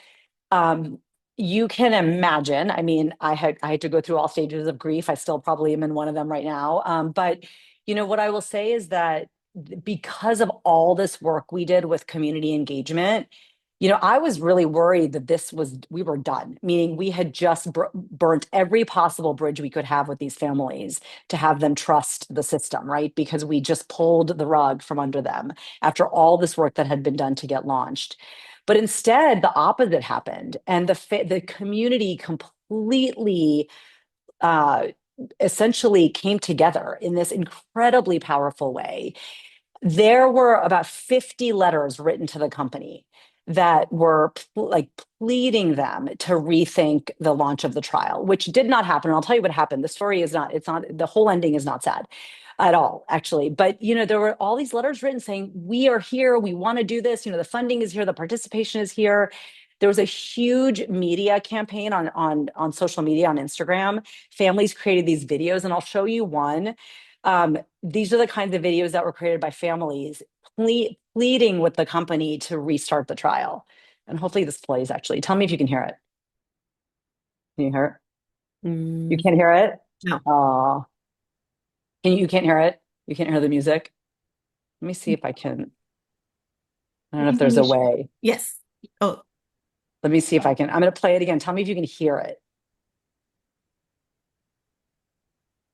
Um, you can imagine, I mean, I had to go through all stages of grief. I still probably am in one of them right now. But what I will say is that because of all this work we did with community engagement, I was really worried that we were done, meaning we had just burnt every possible bridge we could have with these families to have them trust the system, right? Because we just pulled the rug from under them after all this work that had been done to get launched. But instead, the opposite happened, and the community completely, uh, essentially came together in this incredibly powerful way. There were about 50 letters written to the company that were like pleading them to rethink the launch of the trial, which did not happen. And I'll tell you what happened. The story is not, it's not, the whole ending is not sad at all, actually. But, there were all these letters written saying, we are here, we want to do this, the funding is here, the participation is here. There was a huge media campaign on social media, on Instagram. Families created these videos, and I'll show you one. These are the kinds of videos that were created by families pleading with the company to restart the trial. And hopefully this plays, actually. Tell me if you can hear it. Can you hear it? You Mm, can't hear it? no. Oh, you can't hear it? You can't hear the music? Let me see if I can. I don't know if there's a way. Yes. Oh, Let me see if I can. I'm going to play it again. Tell me if you can hear it.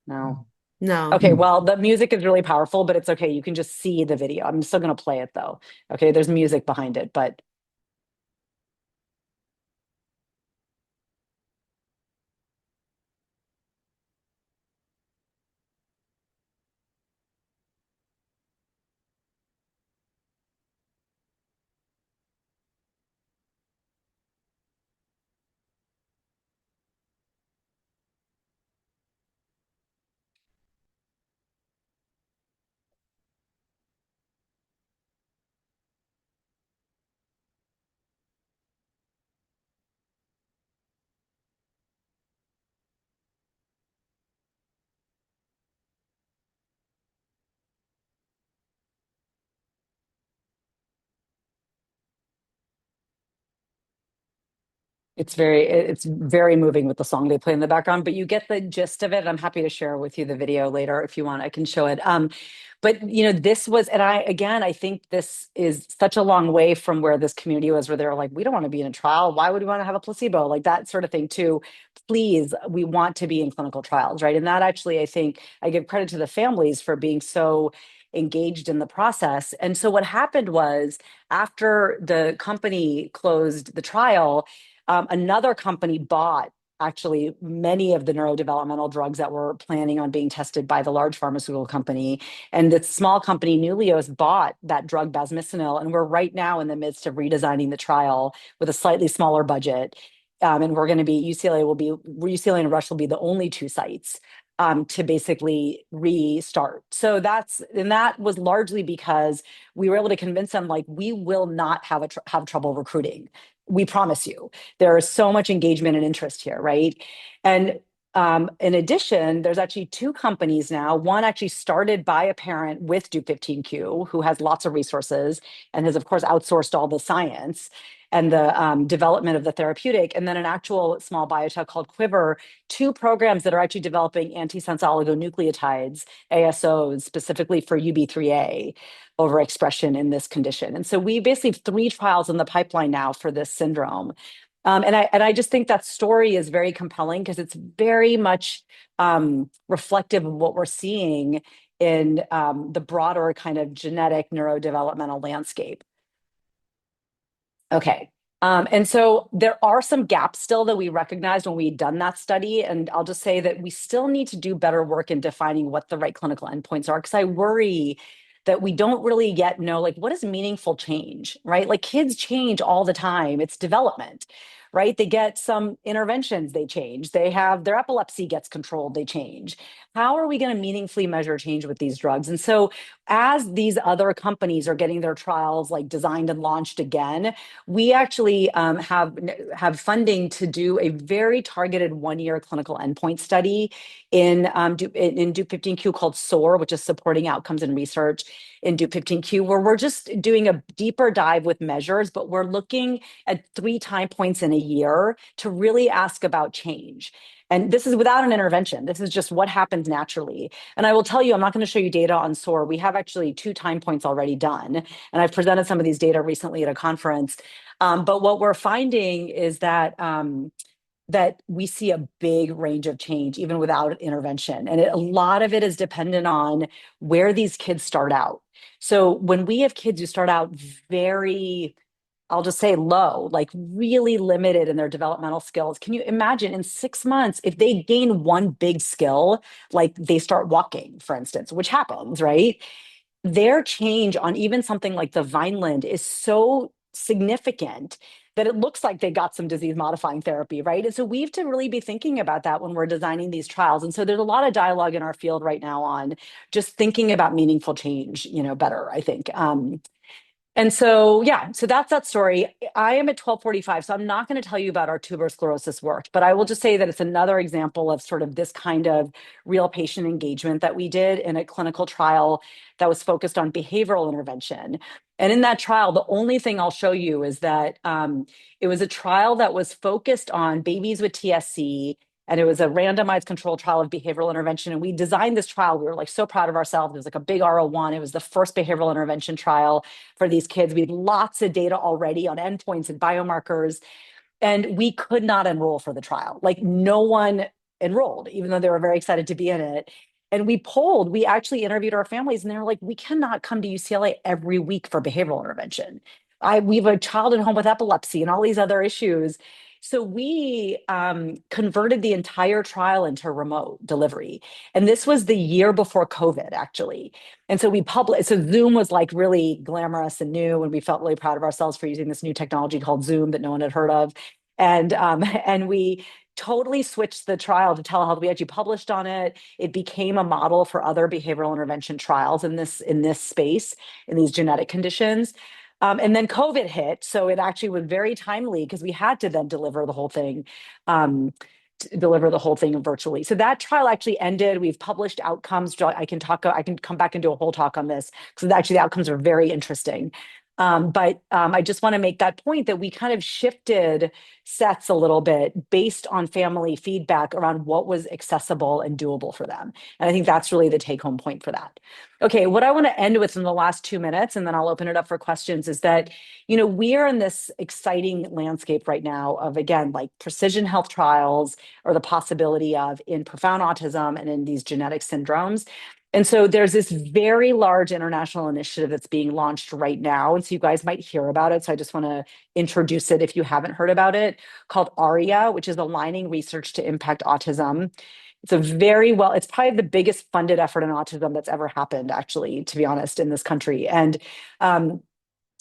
No. no. Okay, well, the music is really powerful, but it's okay. You can just see the video. I'm still going to play it though. Okay, there's music behind it, but it's very moving with the song they play in the background, but you get the gist of it. I'm happy to share with you the video later if you want. I can show it. But this was, and I think this is such a long way from where this community was, where they're like, we don't want to be in a trial. Why would we want to have a placebo? Like that sort of thing too. Please, we want to be in clinical trials, right? And that actually, I think I give credit to the families for being so engaged in the process. And so what happened was, after the company closed the trial, another company bought actually many of the neurodevelopmental drugs that were planning on being tested by the large pharmaceutical company. And the small company Nuleos bought that drug basmicinil. And we're right now in the midst of redesigning the trial with a slightly smaller budget. And we're going to be, UCLA and Rush will be the only two sites to basically restart. So that was largely because we were able to convince them, like, we will not have trouble recruiting. We promise you. There is so much engagement and interest here, right? And in addition, there's actually two companies now. One actually started by a parent with Duke15Q who has lots of resources and has, of course, outsourced all the science and the development of the therapeutic. And then an actual small biotech called Quiver, two programs that are actually developing antisense oligonucleotides, ASOs, specifically for UB3A overexpression in this condition. And so we basically have three trials in the pipeline now for this syndrome. And I just think that story is very compelling because it's very much reflective of what we're seeing in the broader kind of genetic neurodevelopmental landscape. Okay. And so there are some gaps still that we recognized when we'd done that study. And I'll just say that we still need to do better work in defining what the right clinical endpoints are, because I worry that we don't really yet know, like, what is meaningful change, right? Like, kids change all the time. It's development, right? They get some interventions, they change. They have their epilepsy gets controlled, they change. How are we going to meaningfully measure change with these drugs? And so as these other companies are getting their trials like designed and launched again, we actually have funding to do a very targeted 1 year clinical endpoint study in Duke 15Q called SOAR, which is supporting outcomes and research in Duke 15Q, where we're just doing a deeper dive with measures, but we're looking at 3 time points in a year to really ask about change. And this is without an intervention. This is just what happens naturally. And I will tell you, I'm not going to show you data on SOAR. We have actually 2 time points already done. And I've presented some of these data recently at a conference. But what we're finding is that we see a big range of change even without intervention. And a lot of it is dependent on where these kids start out. So when we have kids who start out very, I'll just say low, like really limited in their developmental skills. Can you imagine in 6 months, if they gain one big skill, like they start walking, for instance, which happens, right? Their change on even something like the Vineland is so significant that it looks like they got some disease modifying therapy, right? And so we have to really be thinking about that when we're designing these trials. And so there's a lot of dialogue in our field right now on just thinking about meaningful change, better, I think. And so, yeah, so that's that story. I am at 12:45, so I'm not going to tell you about our tuberous sclerosis work, but I will just say that it's another example of sort of this kind of real patient engagement that we did in a clinical trial that was focused on behavioral intervention. And in that trial, the only thing I'll show you is that it was a trial that was focused on babies with TSC, and it was a randomized controlled trial of behavioral intervention. And we designed this trial. We were like so proud of ourselves. It was like a big R01. It was the first behavioral intervention trial for these kids. We had lots of data already on endpoints and biomarkers, and we could not enroll for the trial. Like, no one enrolled, even though they were very excited to be in it. And we actually interviewed our families, and they were like, we cannot come to UCLA every week for behavioral intervention. We have a child at home with epilepsy and all these other issues. So we converted the entire trial into remote delivery. And this was the year before COVID, actually. And so we published, so Zoom was like really glamorous and new, and we felt really proud of ourselves for using this new technology called Zoom that no one had heard of. And and we totally switched the trial to telehealth. We actually published on it. It became a model for other behavioral intervention trials in this space, in these genetic conditions. And then COVID hit, so it actually was very timely because we had to then um, deliver the whole thing virtually. So that trial actually ended. We've published outcomes. I can come back and do a whole talk on this because actually the outcomes are very interesting. But I just want to make that point that we kind of shifted sets a little bit based on family feedback around what was accessible and doable for them. And I think that's really the take home point for that. Okay, what I want to end with in the last 2 minutes, and then I'll open it up for questions, is that, we are in this exciting landscape right now of, again, like precision health trials or the possibility of in profound autism and in these genetic syndromes. And so there's this very large international initiative that's being launched right now. And so you guys might hear about it. So I just want to introduce it if you haven't heard about it, called ARIA, which is Aligning Research to Impact Autism. It's probably the biggest funded effort in autism that's ever happened, actually, to be honest, in this country. And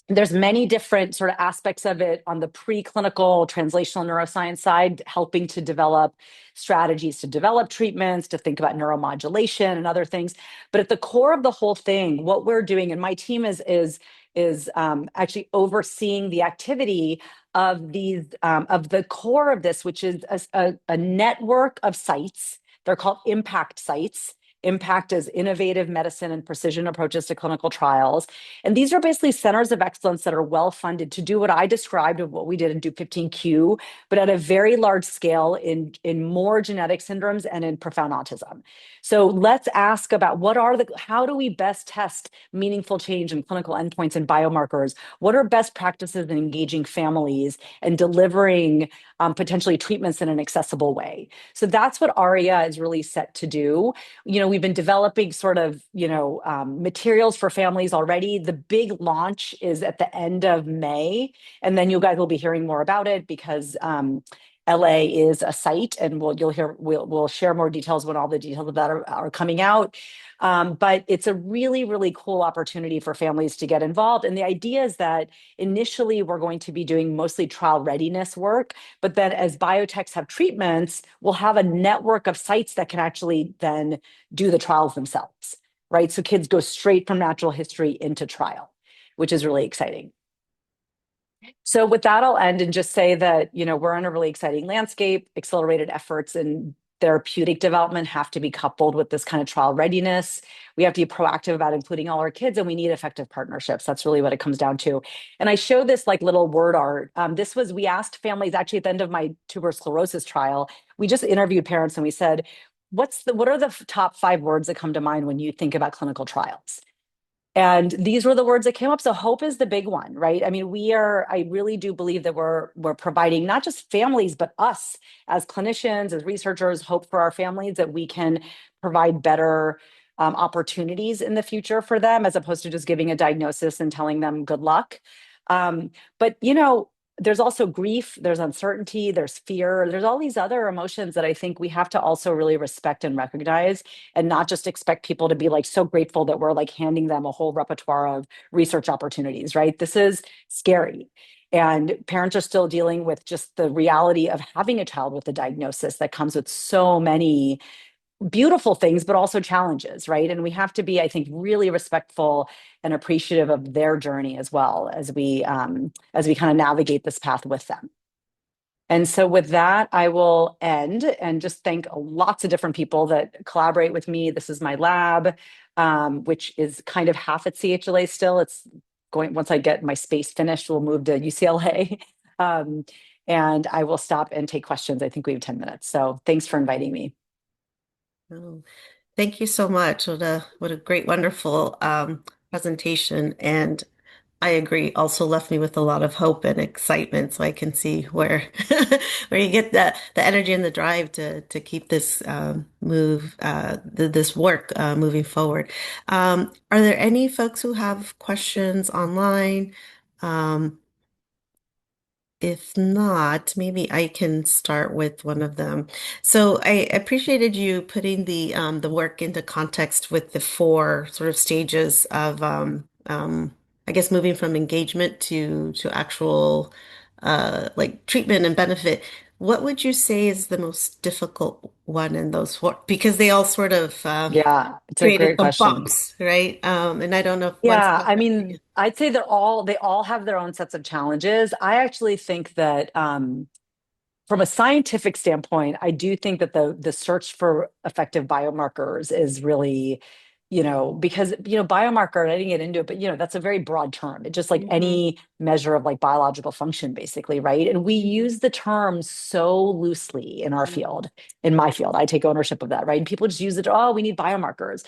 there's many different sort of aspects of it on the preclinical translational neuroscience side, helping to develop strategies to develop treatments, to think about neuromodulation and other things. But at the core of the whole thing, what we're doing, and my team is actually overseeing the activity of the core of this, which is a network of sites. They're called impact sites Impact is innovative medicine and precision approaches to clinical trials. And these are basically centers of excellence that are well funded to do what I described of what we did in Do 15Q, but at a very large scale in more genetic syndromes and in profound autism. So let's ask about how do we best test meaningful change in clinical endpoints and biomarkers? What are best practices in engaging families and delivering potentially treatments in an accessible way? So that's what ARIA is really set to do. We've been developing sort of, materials for families already. The big launch is at the end of May, and then you guys will be hearing more about it because LA is a site, and we'll share more details when all the details of that are coming out. But it's a really, really cool opportunity for families to get involved. And the idea is that initially we're going to be doing mostly trial readiness work, but then as biotechs have treatments, we'll have a network of sites that can actually then do the trials themselves, right? So kids go straight from natural history into trial, which is really exciting. So with that, I'll end and just say that, we're in a really exciting landscape. Accelerated efforts in therapeutic development have to be coupled with this kind of trial readiness. We have to be proactive about including all our kids, and we need effective partnerships. That's really what it comes down to. And I show this like little word art. We asked families actually at the end of my tuberous sclerosis trial, we just interviewed parents and we said, what are the top 5 words that come to mind when you think about clinical trials? And these were the words that came up. So hope is the big one, right? I mean, I really do believe that we're providing not just families, but us as clinicians, as researchers, hope for our families that we can provide better opportunities in the future for them, as opposed to just giving a diagnosis and telling them good luck. But there's also grief, there's uncertainty, there's fear, there's all these other emotions that I think we have to also really respect and recognize, and not just expect people to be like so grateful that we're like handing them a whole repertoire of research opportunities, right? This is scary. And parents are still dealing with just the reality of having a child with a diagnosis that comes with so many beautiful things, but also challenges, right? And we have to be, I think, really respectful and appreciative of their journey as well as we kind of navigate this path with them. And so with that, I will end and just thank lots of different people that collaborate with me. This is my lab, which is kind of half at CHLA still. It's going, once I get my space finished, we'll move to UCLA. And I will stop and take questions. I think we have 10 minutes. So thanks for inviting me. Oh, thank you so much. What a great, wonderful presentation. And I agree, also left me with a lot of hope and excitement. So I can see where where you get the energy and the drive to keep this this work moving forward. Are there any folks who have questions online? Um, if not, maybe I can start with one of them. So I appreciated you putting the work into context with the 4 sort of stages of I guess moving from engagement to actual like treatment and benefit. What would you say is the most difficult one in those 4? Because they all sort of Yeah, it's a created great some question. bumps, right? And I don't know if one's Yeah, I tougher for mean, you. I'd say they all have their own sets of challenges. I actually think that from a scientific standpoint, I do think that the search for effective biomarkers is really, because biomarker, I didn't get into it, but that's a very broad term. It's just like Hmm. any measure of like biological function, basically, right? And we use the term so loosely in our Hmm. field, in my field. I take ownership of that, right? And people just use it, oh, we need biomarkers.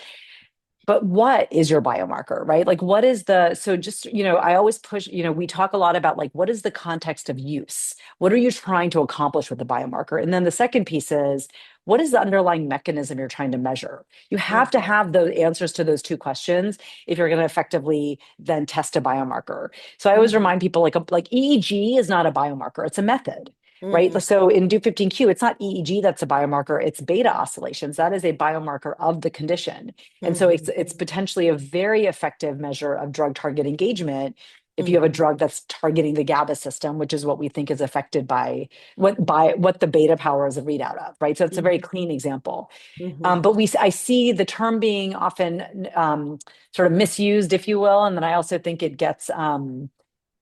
But what is your biomarker, right? Like, what is so just, I always push, we talk a lot about like, what is the context of use? What are you trying to accomplish with the biomarker? And then the second piece is, what is the underlying mechanism you're trying to measure? You have to Hmm. have the answers to those 2 questions if you're going to effectively then test a biomarker. So I always Hmm. remind people like EEG is not a biomarker, it's a method. Right. Hmm. So in Do15Q, it's not EEG that's a biomarker, it's beta oscillations. That is a biomarker of the condition. And so Hmm. it's potentially a very effective measure of drug target engagement if you have a Hmm. drug that's targeting the GABA system, which is what we think is affected by what the beta power is a readout of, right? So it's a very Hmm. clean example. Hmm. But I see the term being often sort of misused, if you will, and then I also think it gets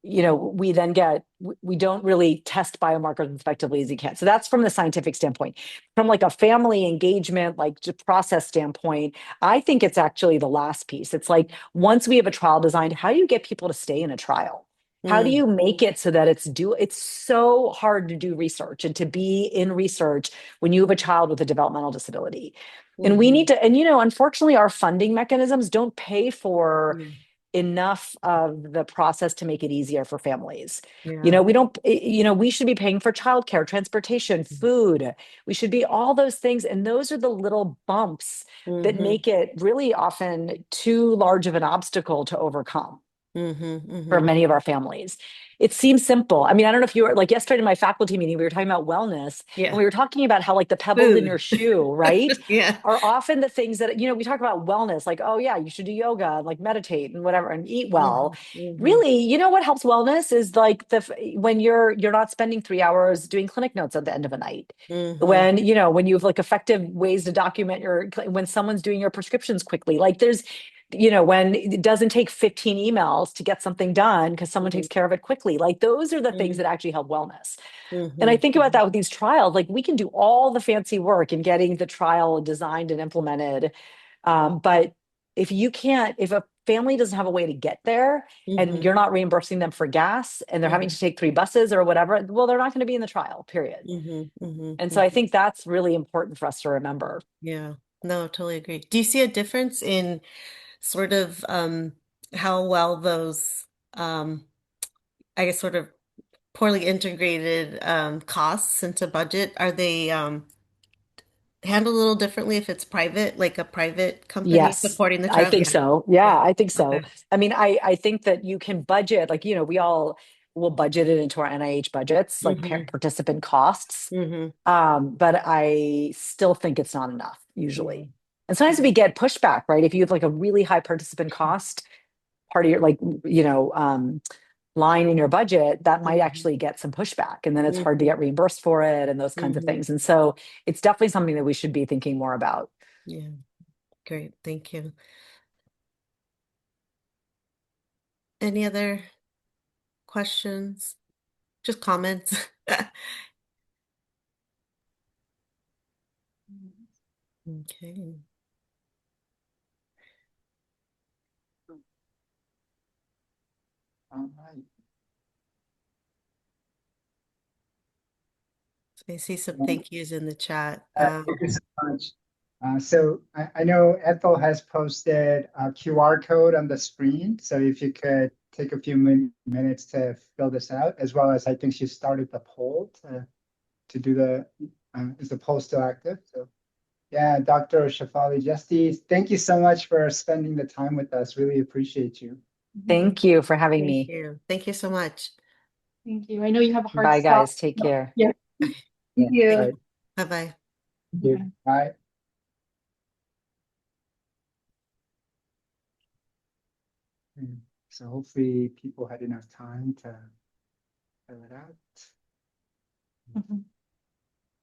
we then we don't really test biomarkers as effectively as you can. So that's from the scientific standpoint. From like a family engagement, like process standpoint, I think it's actually the last piece. It's like once we have a trial designed, how do you get people to stay in a trial? How do Mm, you make it so that it's so hard to do research and to be in research when you have a child with a developmental disability. And we need hmm to, and unfortunately, our funding mechanisms don't pay for mm, enough of the process to make it easier for families. yeah. We don't, we should be paying for childcare, transportation, food. We should be all those things. And those are the little bumps that Mm-hmm. make it really often too large of an obstacle to overcome Mm-hmm. for Mm-hmm. many of our families. It seems simple. I mean, I don't know if you were like yesterday in my faculty meeting, we were talking about wellness and Yeah. we were talking about how like the pebbles in your Food. shoe, right? Yeah. Are often the things that, we talk about wellness, like, oh yeah, you should do yoga and like meditate and whatever and eat well. Mm-hmm. Mm-hmm. Really, what helps wellness is like when you're not spending 3 hours doing clinic notes at the end of a night. Mm-hmm. When you have like effective ways to document when someone's doing your prescriptions quickly, like there's when it doesn't take 15 emails to get something done because someone takes care of it quickly. Like those are the things Mm-hmm. that actually help wellness. And I think about Mm-hmm. that with these trials. Like we can do all the fancy work in getting the trial designed and implemented. But if a family doesn't have a way to get there and Mm-hmm. you're not reimbursing them for gas and they're having Mm-hmm. to take 3 buses or whatever, well, they're not going to be in the trial, period. Mm-hmm. And so I Mm-hmm. think that's really important for us to remember. Yeah. No, totally agree. Do you see a difference in sort of how well those I guess sort of poorly integrated costs into budget are they handled a little differently if it's private, like a private company Yes, supporting the I trial? think Yeah. so. Yeah, Yeah. I think so. Okay. I mean, I think that you can budget, like, we all will budget it into our NIH budgets, like Mm-hmm. participant costs. Mm-hmm. But I still think it's not enough Yeah. usually. And sometimes we Yeah. get pushback, right? If you have like a really high participant cost, part of your like, line in your budget, that might Mm-hmm. actually get some pushback. And then it's hard to Mm-hmm. get reimbursed for it and those kinds of Mm-hmm. things. And so it's definitely something that we should be thinking more about. Yeah. Great. Thank you. Any other questions? Just comments? Okay. All right. I see some Well, thank yous in the chat. thank you so much. I know Ethel has posted a QR code on the screen. So if you could take a few minutes to fill this out, as well as I think she started the poll to do is the poll still active? So yeah, Dr. Shafali Jeste, thank you so much for spending the time with us. Really appreciate you. Thank you for having Thank me. you. Thank you so much. Thank you. I know you have a hard Bye, stop. guys. Take care. Yeah. Yeah, Thank you. all Thank right. you. Bye-bye. Thank you. Bye. So hopefully people had enough time to fill it out. Mhm.